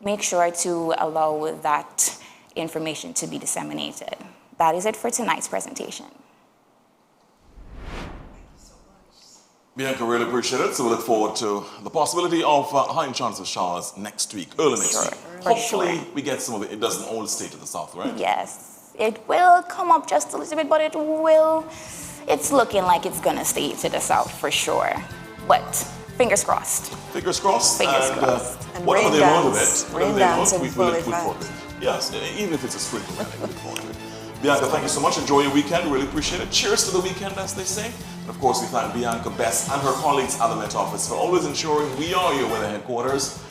make sure to allow that information to be disseminated. That is it for tonight's presentation. Bianca, really appreciate it. So we look forward to the possibility of high chance of showers next week, early next week. Hopefully we get some of it. It doesn't all stay to the south, right? Yes, it will come up just a little bit, but it's looking like it's gonna stay to the south for sure. But fingers crossed. Fingers crossed. Fingers crossed. And whatever they want of it, rain dance in we full look forward to effect. it. Yes, even if it's a sprinkle, we look forward to it. Bianca, thank you so much. Enjoy your weekend. Really appreciate it. Cheers to the weekend, as they say. And of course, we thank Bianca Best and her colleagues at the Met Office for always ensuring we are your weather headquarters.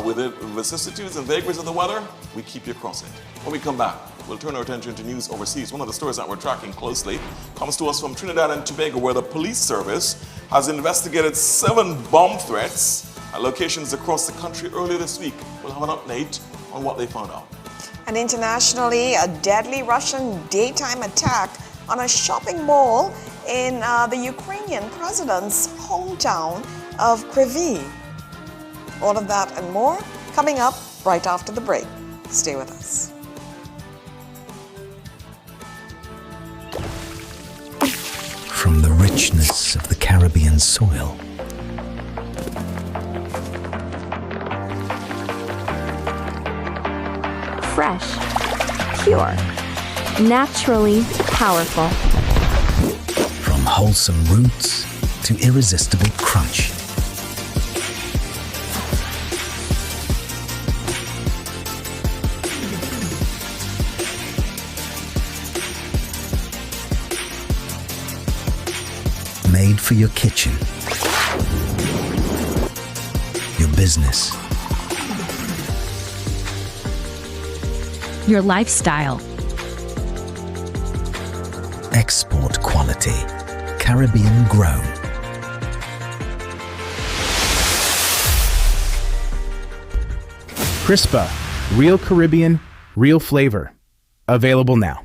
With the vicissitudes and vagaries of the weather, we keep you across it. When we come back, we'll turn our attention to news overseas. One of the stories that we're tracking closely comes to us from Trinidad and Tobago, where the police service has investigated 7 bomb threats at locations across the country earlier this week. We'll have an update on what they found out. And internationally, a deadly Russian daytime attack on a shopping mall in the Ukrainian president's hometown of Kryvyi. All of that and more coming up right after the break. Stay with us. From the richness of the Caribbean soil, fresh, pure, naturally powerful. from wholesome roots to irresistible crunch. Made for your kitchen, your business, Your lifestyle. export quality, Caribbean grown. Crispa, real Caribbean, real flavor. Available now.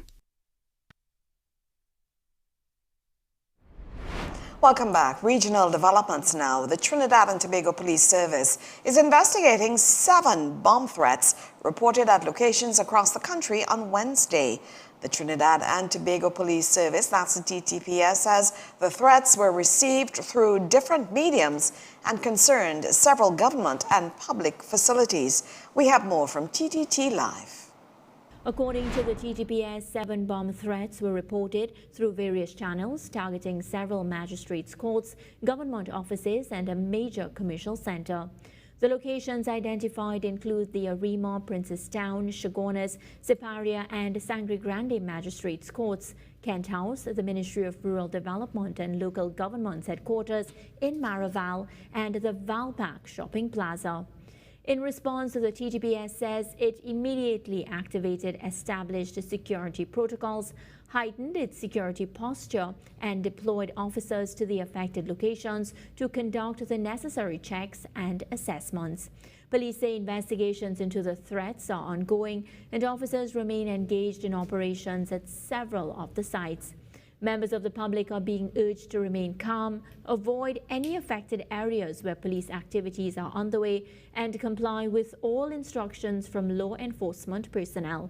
Welcome back. Regional developments now. The Trinidad and Tobago Police Service is investigating 7 bomb threats reported at locations across the country on Wednesday. The Trinidad and Tobago Police Service, that's the TTPS, says the threats were received through different mediums and concerned several government and public facilities. We have more from TTT Live. According to the TTPS, 7 bomb threats were reported through various channels targeting several magistrates' courts, government offices and a major commercial center. The locations identified include the Arima, Princestown, Chaguanas, Siparia and Sangre Grande magistrates' courts, Kent House, the Ministry of Rural Development and Local Government's headquarters in Maraval, and the Valpac Shopping Plaza. In response, the TTPS says it immediately activated established security protocols, heightened its security posture, and deployed officers to the affected locations to conduct the necessary checks and assessments. Police say investigations into the threats are ongoing and officers remain engaged in operations at several of the sites. Members of the public are being urged to remain calm, avoid any affected areas where police activities are underway, and comply with all instructions from law enforcement personnel.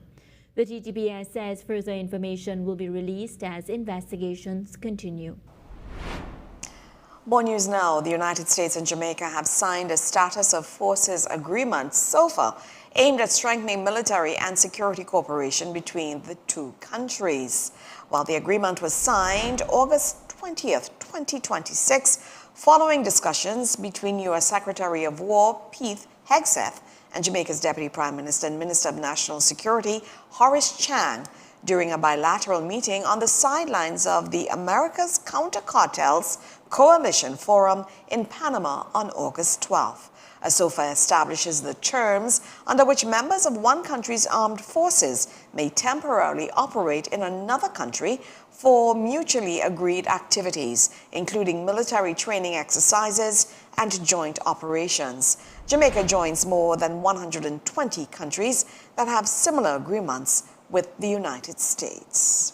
The TTPS says further information will be released as investigations continue. More news now. The United States and Jamaica have signed a Status of Forces Agreement, SOFA, aimed at strengthening military and security cooperation between the two countries. While the agreement was signed August 20th, 2026, following discussions between U.S. Secretary of War Pete Hegseth and Jamaica's Deputy Prime Minister and Minister of National Security Horace Chang during a bilateral meeting on the sidelines of the America's Counter Cartels Coalition Forum in Panama on August 12th. A SOFA establishes the terms under which members of one country's armed forces may temporarily operate in another country for mutually agreed activities, including military training exercises and joint operations. Jamaica joins more than 120 countries that have similar agreements with the United States.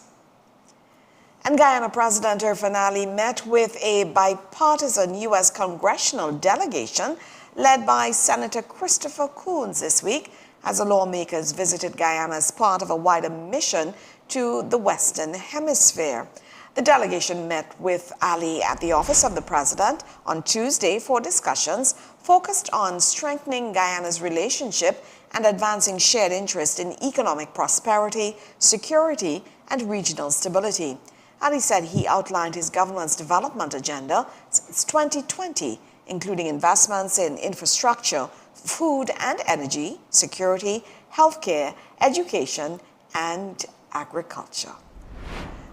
And Guyana President Irfaan Ali met with a bipartisan U.S. congressional delegation led by Senator Christopher Coons this week as the lawmakers visited Guyana as part of a wider mission to the Western Hemisphere. The delegation met with Ali at the office of the president on Tuesday for discussions focused on strengthening Guyana's relationship and advancing shared interest in economic prosperity, security, and regional stability. Ali said he outlined his government's development agenda since 2020, including investments in infrastructure, food and energy, security, healthcare, education, and agriculture.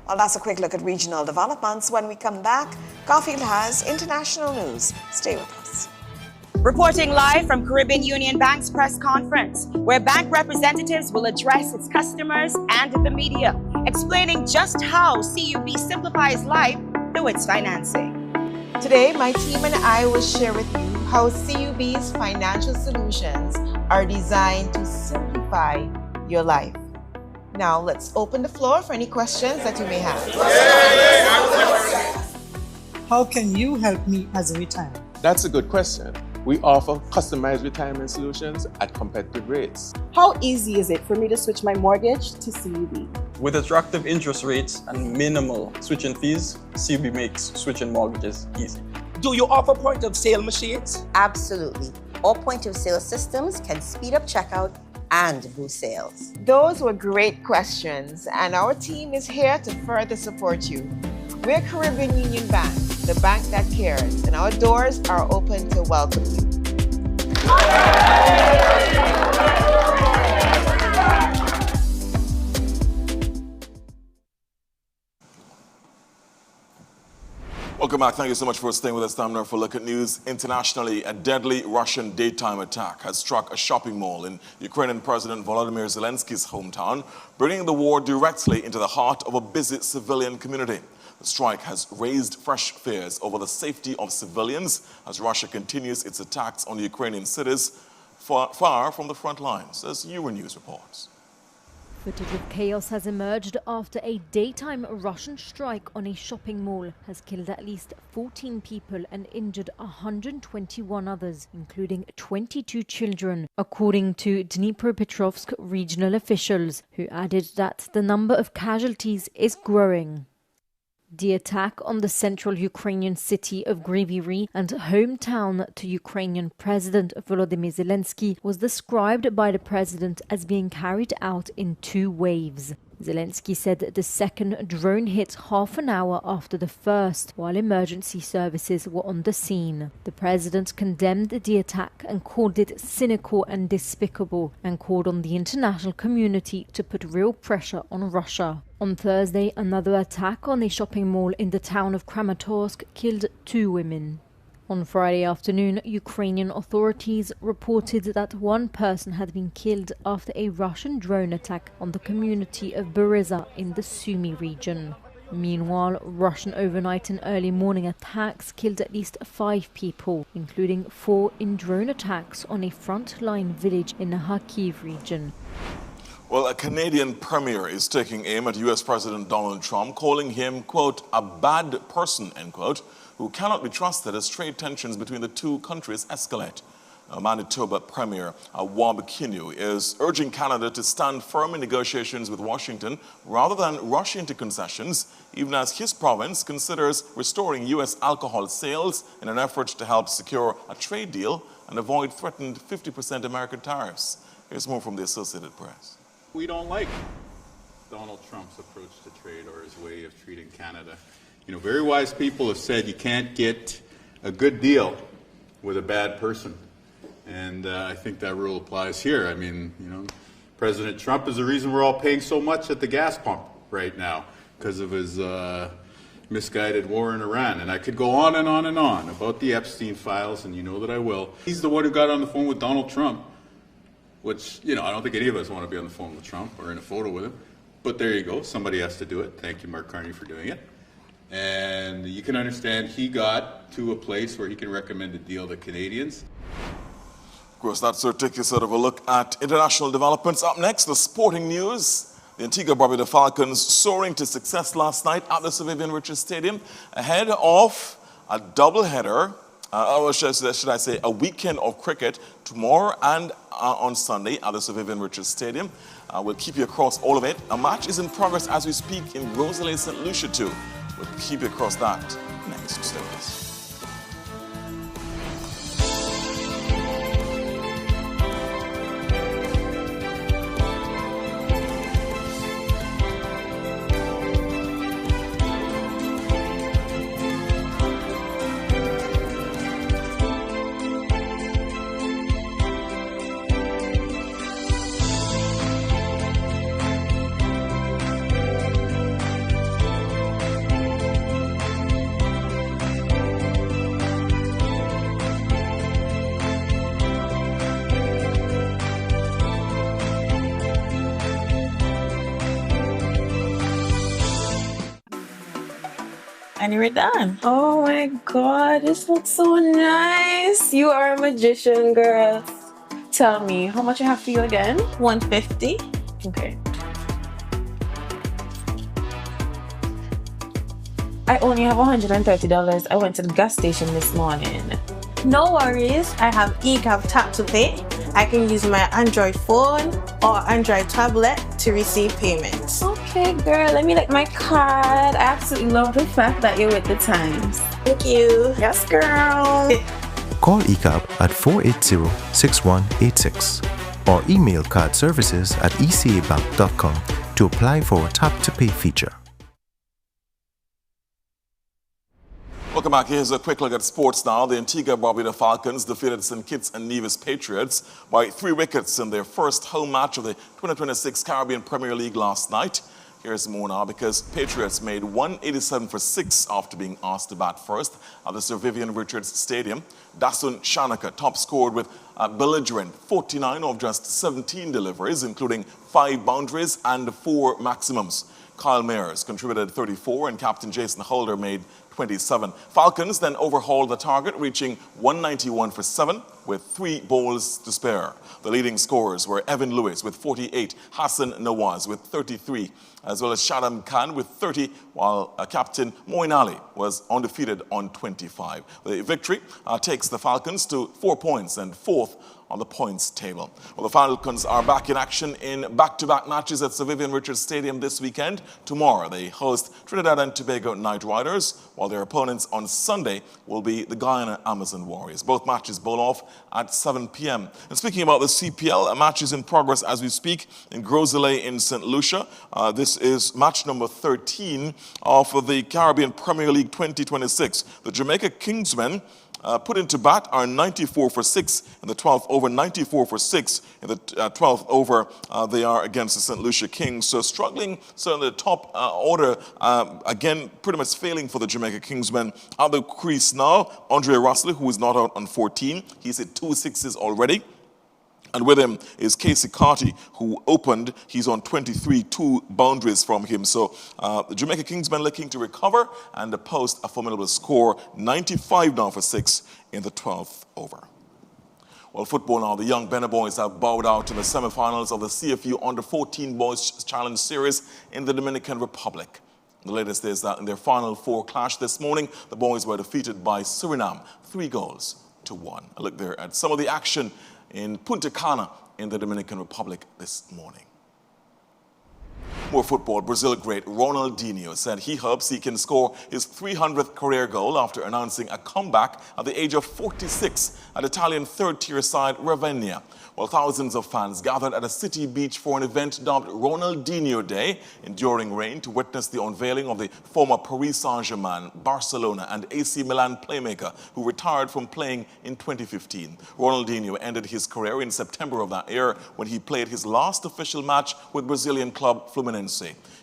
Well, that's a quick look at regional developments. When we come back, Garfield has international news. Stay with us. Reporting live from Caribbean Union Bank's press conference, where bank representatives will address its customers and the media, explaining just how CUB simplifies life through its financing. Today, my team and I will share with you how CUB's financial solutions are designed to simplify your life. Now, let's open the floor for any questions that you may have. How can you help me as a retiree? That's a good question. We offer customized retirement solutions at competitive rates. How easy is it for me to switch my mortgage to CUB? With attractive interest rates and minimal switching fees, CUB makes switching mortgages easy. Do you offer point-of-sale machines? Absolutely. All point-of-sale systems can speed up checkout and boost sales. Those were great questions, and our team is here to further support you. We're Caribbean Union Bank, the bank that cares, and our doors are open to welcome you. Welcome back. Thank you so much for staying with us. Time now for a look at news internationally. A deadly Russian daytime attack has struck a shopping mall in Ukrainian President Volodymyr Zelensky's hometown, bringing the war directly into the heart of a busy civilian community. The strike has raised fresh fears over the safety of civilians as Russia continues its attacks on Ukrainian cities far from the front lines, as Euronews reports. Footage of chaos has emerged after a daytime Russian strike on a shopping mall has killed at least 14 people and injured 121 others, including 22 children, according to Dnipropetrovsk regional officials, who added that the number of casualties is growing. The attack on the central Ukrainian city of Kryvyi and hometown to Ukrainian President Volodymyr Zelensky was described by the president as being carried out in 2 waves. Zelensky said the second drone hit half an hour after the first, while emergency services were on the scene. The president condemned the attack and called it cynical and despicable, and called on the international community to put real pressure on Russia. On Thursday, another attack on a shopping mall in the town of Kramatorsk killed 2 women. On Friday afternoon, Ukrainian authorities reported that 1 person had been killed after a Russian drone attack on the community of Bereza in the Sumy region. Meanwhile, Russian overnight and early morning attacks killed at least 5 people, including 4 in drone attacks on a frontline village in the Kharkiv region. Well, a Canadian premier is taking aim at U.S. President Donald Trump, calling him, quote, a bad person, end quote, who cannot be trusted as trade tensions between the 2 countries escalate. Manitoba Premier Wab Kinew is urging Canada to stand firm in negotiations with Washington rather than rush into concessions, even as his province considers restoring U.S. alcohol sales in an effort to help secure a trade deal and avoid threatened 50% American tariffs. Here's more from the Associated Press. We don't like Donald Trump's approach to trade or his way of treating Canada. You know, very wise people have said you can't get a good deal with a bad person. And I think that rule applies here. I mean, you know, President Trump is the reason we're all paying so much at the gas pump right now because of his misguided war in Iran. And I could go on and on and on about the Epstein files, and you know that I will. He's the one who got on the phone with Donald Trump, which, you know, I don't think any of us want to be on the phone with Trump or in a photo with him. But there you go. Somebody has to do it. Thank you, Mark Carney, for doing it. And you can understand he got to a place where he can recommend a deal to Canadians. Of course, that sort of takes you sort of a look at international developments. Up next, the sporting news. The Antigua Barbuda Falcons soaring to success last night at the Sir Vivian Richards Stadium ahead of a doubleheader, or should I say a weekend of cricket tomorrow and on Sunday at the Sir Vivian Richards Stadium. We'll keep you across all of it. A match is in progress as we speak in Rosalie St. Lucia too. We'll keep you across that next. Stay with us. And you're done. Oh my God, this looks so nice. You are a magician, girl. Tell me, how much I have for you again? $150. Okay. I only have $130. I went to the gas station this morning. No worries. I have eCap Tap to Pay. I can use my Android phone or Android tablet to receive payments. Okay, girl. Let me look my card. I absolutely love the fact that you're with the times. Thank you. Yes, girl. Call eCap at 480-6186 or email cardservices@ecabank.com to apply for a tap-to-pay feature. Welcome back. Here's a quick look at sports now. The Antigua-Barbuda Falcons defeated St. Kitts and Nevis Patriots by 3 wickets in their first home match of the 2026 Caribbean Premier League last night. Here's more now, because Patriots made 187 for 6 after being asked to bat first at the Sir Vivian Richards Stadium. Dasun Shanaka top scored with a belligerent 49 of just 17 deliveries, including 5 boundaries and 4 maximums. Kyle Mayers contributed 34 and Captain Jason Holder made 27. Falcons then overhauled the target, reaching 191 for 7 with 3 bowls to spare. The leading scorers were Evan Lewis with 48, Hassan Nawaz with 33, as well as Shadam Khan with 30, while Captain Moin Ali was undefeated on 25. The victory takes the Falcons to 4 points and 4th on the points table. Well, the Falcons are back in action in back-to-back matches at Sir Vivian Richards Stadium this weekend. Tomorrow they host Trinidad and Tobago Knight Riders, while their opponents on Sunday will be the Guyana Amazon Warriors. Both matches bowl off at 7 p.m. And speaking about the CPL, a match is in progress as we speak in Gros Islet in St. Lucia. This is match number 13 of the Caribbean Premier League 2026. The Jamaica Kingsmen put into bat are 94 for 6 in the 12th over, 94 for 6 in the 12th over. They are against the St. Lucia Kings. So struggling, certainly the top order, again, pretty much failing for the Jamaica Kingsmen. At the crease now, Andre Russell, who is not out on 14. He's hit 2 sixes already. And with him is Casey Carty, who opened. He's on 23, 2 boundaries from him. So the Jamaica Kingsmen looking to recover and post a formidable score, 95 now for 6 in the 12th over. Well, football now. The young Benner boys have bowed out in the semifinals of the CFU Under-14 Boys Challenge Series in the Dominican Republic. The latest is that in their Final Four clash this morning, the boys were defeated by Suriname, 3-1. A look there at some of the action in Punta Cana in the Dominican Republic this morning. More football. Brazil great Ronaldinho said he hopes he can score his 300th career goal after announcing a comeback at the age of 46 at Italian third-tier side Ravenna. While thousands of fans gathered at a city beach for an event dubbed Ronaldinho Day, enduring rain to witness the unveiling of the former Paris Saint-Germain, Barcelona and AC Milan playmaker who retired from playing in 2015. Ronaldinho ended his career in September of that year when he played his last official match with Brazilian club Fluminense.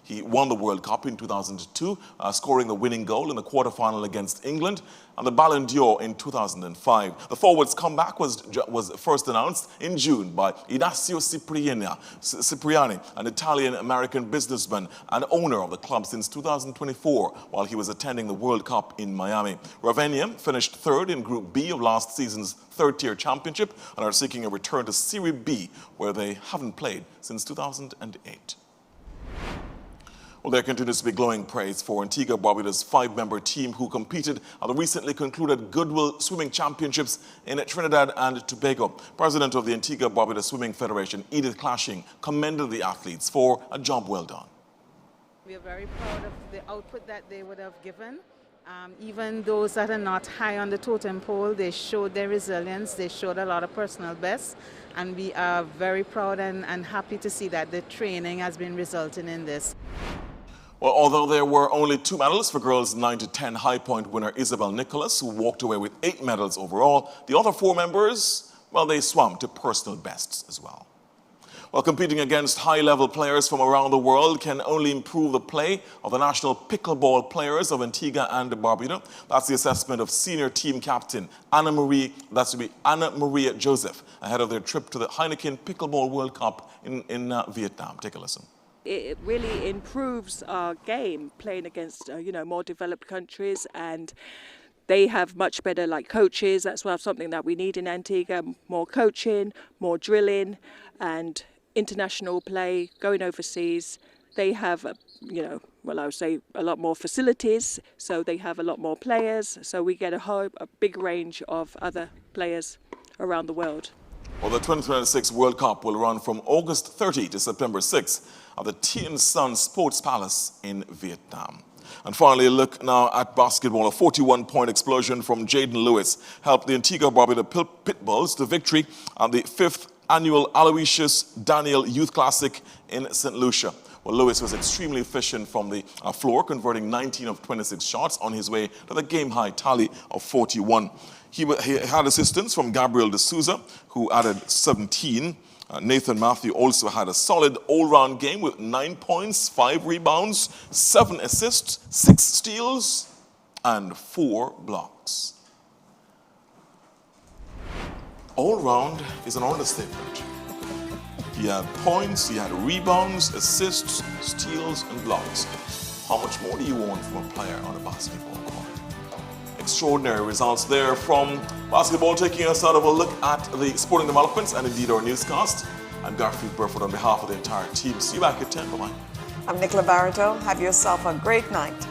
He won the World Cup in 2002, scoring the winning goal in the quarterfinal against England, and the Ballon d'Or in 2005. The forward's comeback was first announced in June by Inácio Cipriani, an Italian-American businessman and owner of the club since 2024, while he was attending the World Cup in Miami. Ravenna finished third in Group B of last season's third-tier championship and are seeking a return to Serie B, where they haven't played since 2008. Well, there continues to be glowing praise for Antigua-Barbuda's 5-member team who competed at the recently concluded Goodwill Swimming Championships in Trinidad and Tobago. President of the Antigua-Barbuda Swimming Federation, Edith Clashing, commended the athletes for a job well done. We are very proud of the output that they would have given. Even those that are not high on the totem pole, they showed their resilience, they showed a lot of personal best, and we are very proud and happy to see that the training has been resulting in this. Well, although there were only 2 medals for girls 9 to 10, high point winner Isabel Nicholas, who walked away with 8 medals overall, the other 4 members, well, they swam to personal bests as well. Well, competing against high-level players from around the world can only improve the play of the national pickleball players of Antigua and Barbuda. That's the assessment of senior team captain Anna Maria Joseph ahead of their trip to the Heineken Pickleball World Cup in Vietnam. Take a listen. It really improves our game playing against, more developed countries, and they have much better coaches. That's something that we need in Antigua: more coaching, more drilling, and international play, going overseas. They have, I would say a lot more facilities, so they have a lot more players. So we get a big range of other players around the world. Well, the 2026 World Cup will run from August 30 to September 6 at the Tien Son Sports Palace in Vietnam. And finally, a look now at basketball. A 41-point explosion from Jaden Lewis helped the Antigua Barbuda Pitbulls to victory at the 5th annual Aloysius Daniel Youth Classic in St. Lucia. Well, Lewis was extremely efficient from the floor, converting 19 of 26 shots on his way to the game-high tally of 41. He had assistance from Gabriel D'Souza, who added 17. Nathan Matthew also had a solid all-round game with 9 points, 5 rebounds, 7 assists, 6 steals, and 4 blocks. All-round is an understatement. He had points, he had rebounds, assists, steals, and blocks. How much more do you want from a player on a basketball court? Extraordinary results there from basketball, taking us out of a look at the sporting developments and indeed our newscast. I'm Garfield Burford on behalf of the entire team. See you back at 10. Bye-bye. I'm Nicola Barreto. Have yourself a great night.